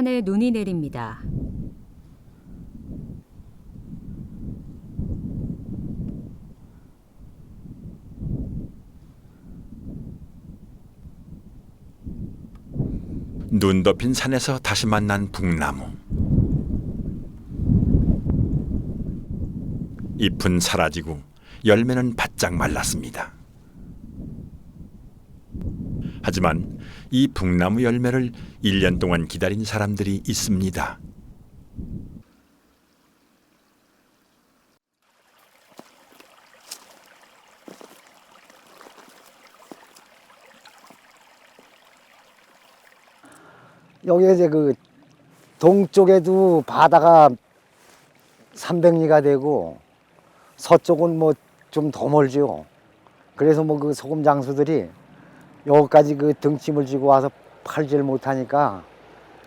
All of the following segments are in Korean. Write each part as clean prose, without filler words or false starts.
산에 눈이 내립니다. 눈 덮인 산에서 다시 만난 북나무. 잎은 사라지고 열매는 바짝 말랐습니다. 하지만 이 북나무 열매를 1년 동안 기다린 사람들이 있습니다. 여기 이제 그 동쪽에도 바다가 300리가 되고 서쪽은 뭐 좀 더 멀죠. 그래서 뭐 그 소금 장수들이 여기까지 그 등짐을 지고 와서 팔지를 못하니까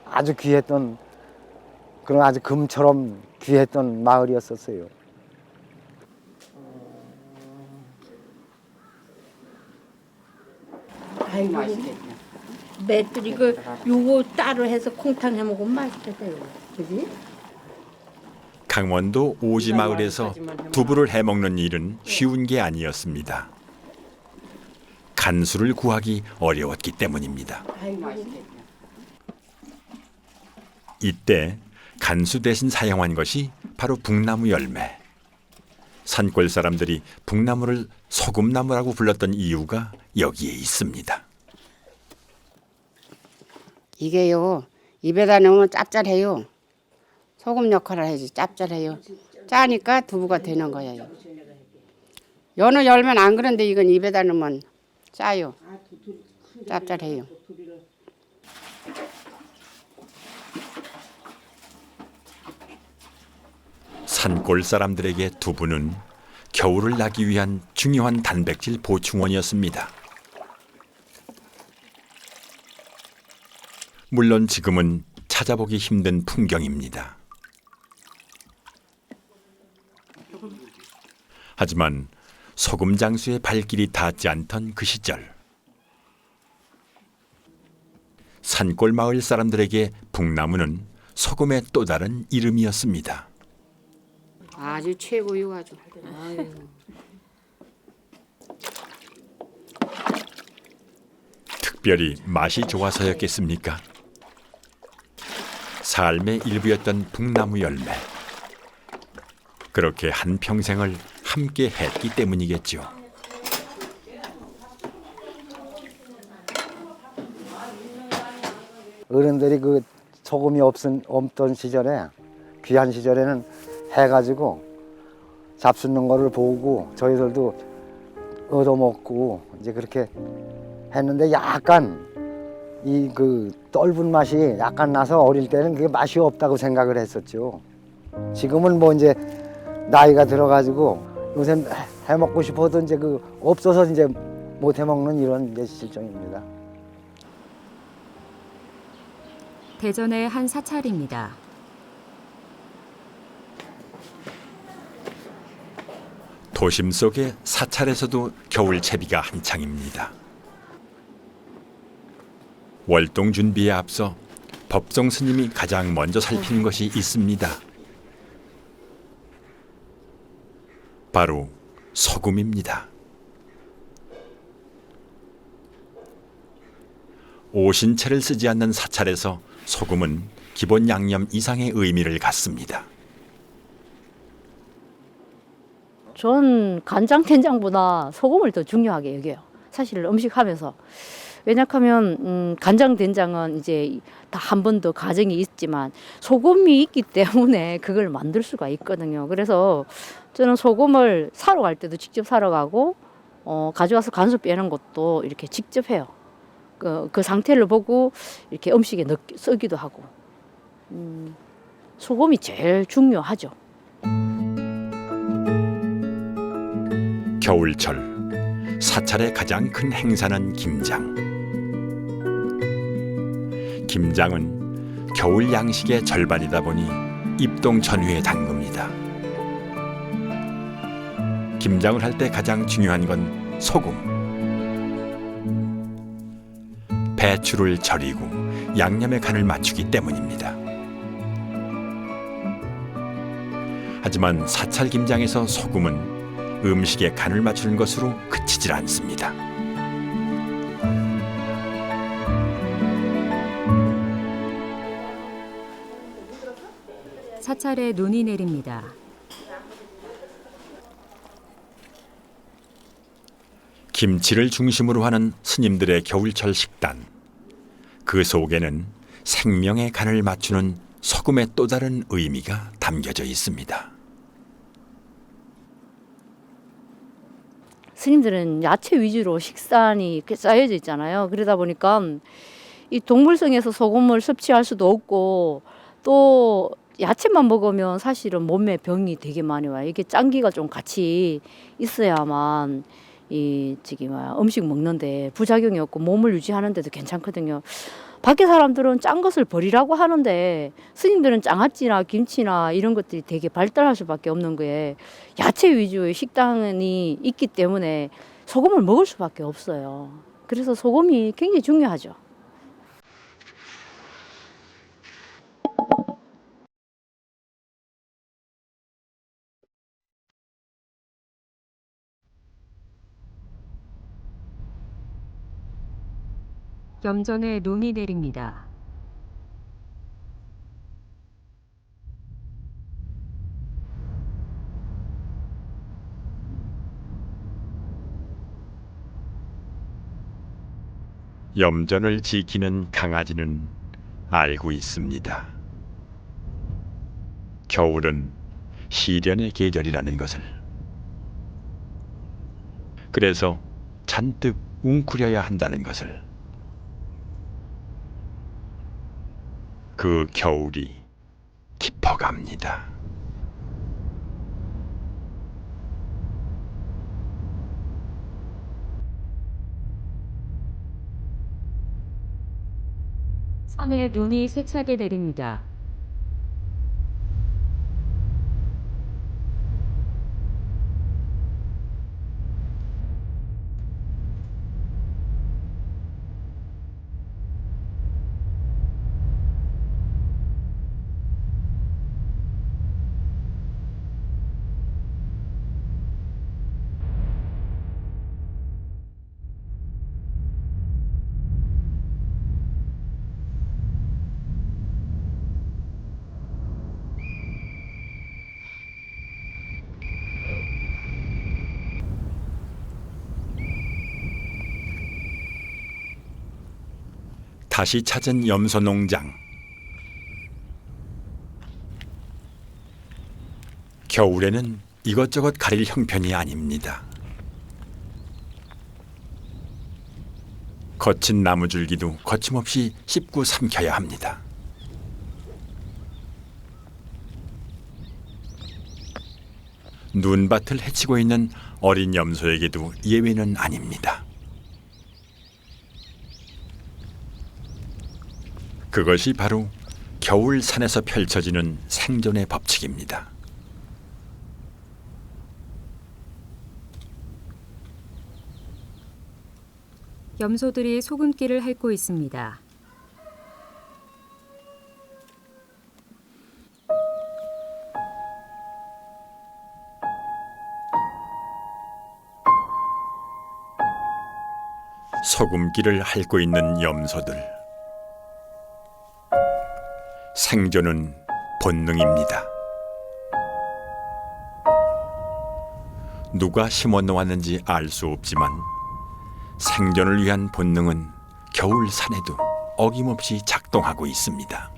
아주 귀했던 그런 아주 금처럼 귀했던 마을이었었어요. 아이고, 맷들이 요거 따로 해서 콩탕 해 먹으면 맛있겠어요. 그지? 강원도 오지 마을에서 두부를 해먹는 일은 쉬운 게 아니었습니다. 간수를 구하기 어려웠기 때문입니다. 이때 간수 대신 사용한 것이 바로 북나무 열매. 산골 사람들이 북나무를 소금나무라고 불렀던 이유가 여기에 있습니다. 이게요, 입에다 넣으면 짭짤해요. 소금 역할을 해야지 짭짤해요. 짜니까 두부가 되는 거예요. 연어 열면 안 그런데 이건 입에다 넣으면 짜요. 짭짤해요. 산골 사람들에게 두부는 겨울을 나기 위한 중요한 단백질 보충원이었습니다. 물론 지금은 찾아보기 힘든 풍경입니다. 하지만 소금 장수의 발길이 닿지 않던 그 시절, 산골 마을 사람들에게 북나무는 소금의 또 다른 이름이었습니다. 아주 최고요, 아주. 아유. 특별히 맛이 좋아서였겠습니까? 삶의 일부였던 북나무 열매. 그렇게 한평생을 함께 했기 때문이겠죠. 어른들이 그 소금이 없던 시절에 귀한 시절에는 해가지고 잡수는 거를 보고 저희들도 얻어먹고 이제 그렇게 했는데 약간 이 그 떫은 맛이 약간 나서 어릴 때는 그게 맛이 없다고 생각을 했었죠. 지금은 뭐 이제 나이가 들어가지고 요새 해 먹고 싶어도 이제 그 없어서 이제 못 해 먹는 이런 이제 실정입니다. 대전의 한 사찰입니다. 도심 속의 사찰에서도 겨울 채비가 한창입니다. 월동 준비에 앞서 법정 스님이 가장 먼저 살피는 것이 있습니다. 바로 소금입니다. 오신채를 쓰지 않는 사찰에서 소금은 기본 양념 이상의 의미를 갖습니다. 전 간장, 된장보다 소금을 더 중요하게 여겨요. 사실 음식하면서. 왜냐하면 간장, 된장은 이제 다 한 번 더 과정이 있지만 소금이 있기 때문에 그걸 만들 수가 있거든요. 그래서 저는 소금을 사러 갈 때도 직접 사러 가고 가져와서 간수 빼는 것도 이렇게 직접 해요. 그 상태를 보고 이렇게 음식에 쓰기도 하고. 소금이 제일 중요하죠. 겨울철 사찰의 가장 큰 행사는 김장. 김장은 겨울 양식의 절반이다 보니 입동 전후에 담급니다. 김장을 할 때 가장 중요한 건 소금. 배추를 절이고 양념의 간을 맞추기 때문입니다. 하지만 사찰 김장에서 소금은 음식에 간을 맞추는 것으로 그치질 않습니다. 사찰에 눈이 내립니다. 김치를 중심으로 하는 스님들의 겨울철 식단. 그 속에는 생명의 간을 맞추는 소금의 또 다른 의미가 담겨져 있습니다. 스님들은 야채 위주로 식단이 짜여져 있잖아요. 그러다 보니까 이 동물성에서 소금을 섭취할 수도 없고 또 야채만 먹으면 사실은 몸에 병이 되게 많이 와요. 이게 짠기가 좀 같이 있어야만 음식 먹는데 부작용이 없고 몸을 유지하는데도 괜찮거든요. 밖에 사람들은 짠 것을 버리라고 하는데 스님들은 장아찌나 김치나 이런 것들이 되게 발달할 수밖에 없는 거에 야채 위주의 식단이 있기 때문에 소금을 먹을 수밖에 없어요. 그래서 소금이 굉장히 중요하죠. 염전에 눈이 내립니다. 염전을 지키는 강아지는 알고 있습니다. 겨울은 시련의 계절이라는 것을. 그래서 잔뜩 웅크려야 한다는 것을. 그 겨울이 깊어갑니다. 산에 눈이 세차게 내립니다. 다시 찾은 염소 농장. 겨울에는 이것저것 가릴 형편이 아닙니다. 거친 나무줄기도 거침없이 씹고 삼켜야 합니다. 눈밭을 헤치고 있는 어린 염소에게도 예외는 아닙니다. 그것이 바로 겨울 산에서 펼쳐지는 생존의 법칙입니다. 염소들이 소금기를 핥고 있습니다. 소금기를 핥고 있는 염소들. 생존은 본능입니다. 누가 심어 놓았는지 알 수 없지만 생존을 위한 본능은 겨울 산에도 어김없이 작동하고 있습니다.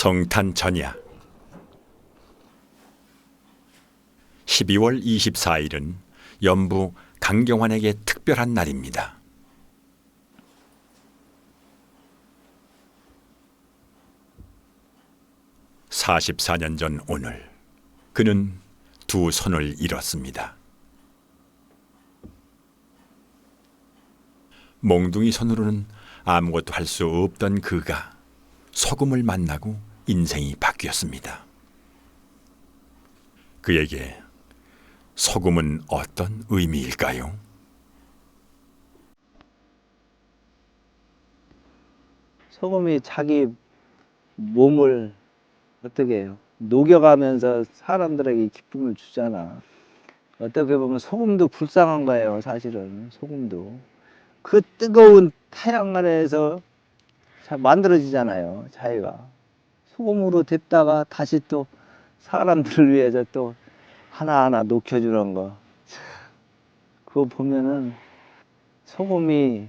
성탄 전야 12월 24일은 연부 강경환에게 특별한 날입니다. 44년 전 오늘 그는 두 손을 잃었습니다. 몽둥이 손으로는 아무것도 할 수 없던 그가 소금을 만나고 인생이 바뀌었습니다. 그에게 소금은 어떤 의미일까요? 소금이 자기 몸을 어떻게 해요? 녹여가면서 사람들에게 기쁨을 주잖아. 어떻게 보면 소금도 불쌍한 거예요, 사실은. 소금도. 그 뜨거운 태양 아래에서 만들어지잖아요, 자기가. 소금으로 데다가 다시 또 사람들을 위해서 또 하나하나 녹여주는 거. 그거 보면은 소금이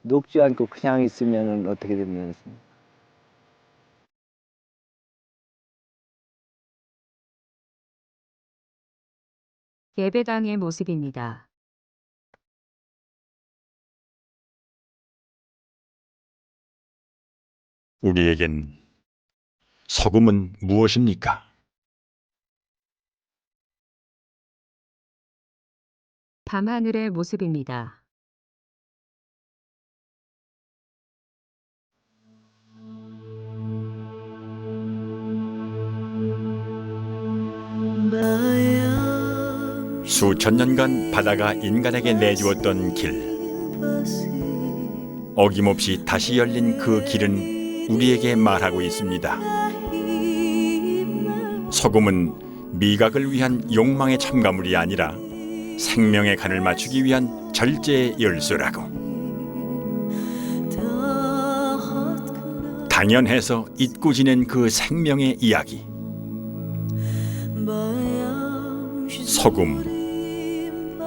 녹지 않고 그냥 있으면 어떻게 되면 예배당의 모습입니다. 우리에겐 소금은 무엇입니까? 밤하늘의 모습입니다. 수천 년간 바다가 인간에게 내주었던 길. 어김없이 다시 열린 그 길은 우리에게 말하고 있습니다. 소금은 미각을 위한 욕망의 첨가물이 아니라 생명의 간을 맞추기 위한 절제의 열쇠라고. 당연해서 잊고 지낸 그 생명의 이야기. 소금,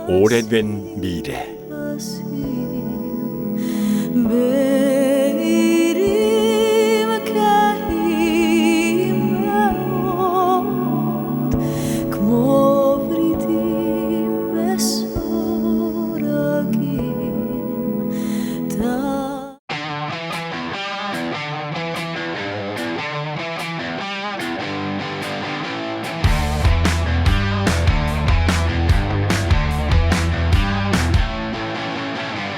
오래된 미래.